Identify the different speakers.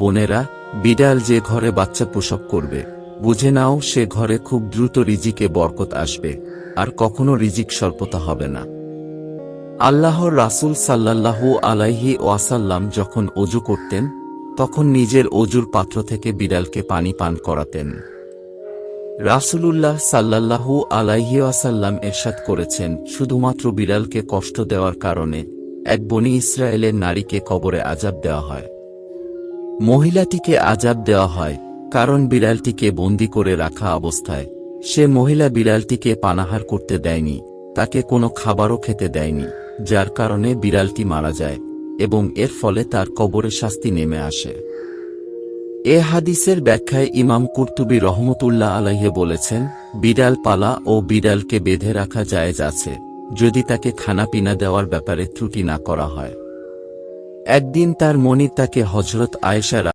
Speaker 1: বোনেরা, বিড়াল যে ঘরে বাচ্চা প্রসব করবে, বুঝে নাও সে ঘরে খুব দ্রুত রিজিকে বরকত আসবে, আর কখনো রিজিক স্বল্পতা হবে না। আল্লাহর রাসূল সাল্লাল্লাহু আলাইহি ওয়াসাল্লাম যখন ওযু করতেন, তখন নিজের ওযুর পাত্র থেকে বিড়ালকে পানি পান করাতেন। রাসূলুল্লাহ সাল্লাল্লাহু আলাইহি ওয়াসাল্লাম ইরশাদ করেছেন, শুধুমাত্র বিড়ালকে কষ্ট দেওয়ার কারণে এক বনী ইসরায়েলের নারীকে কবরে আযাব দেওয়া হয়। মহিলাটিকে আযাব দেওয়া হয় কারণ বিড়ালটিকে বন্দী করে রাখা অবস্থায় সে মহিলা বিড়ালটিকে পানাহার করতে দেয়নি, তাকে কোনো খাবারও খেতে দেয়নি, যার কারণে বিড়ালটি মারা যায় এবং এর ফলে তার কবরে শাস্তি নেমে আসে। এ হাদিসের ব্যাখ্যায় ইমাম কুরতুবী রহমতুল্লাহ আলাইহি বলেছেন, বিড়াল পালা ও বিড়ালকে বেঁধে রাখা জায়েজ আছে, যদি তাকে খানাপিনা দেওয়ার ব্যাপারে ত্রুটি না করা হয়। একদিন তার মনিব তাকে হযরত আয়েশা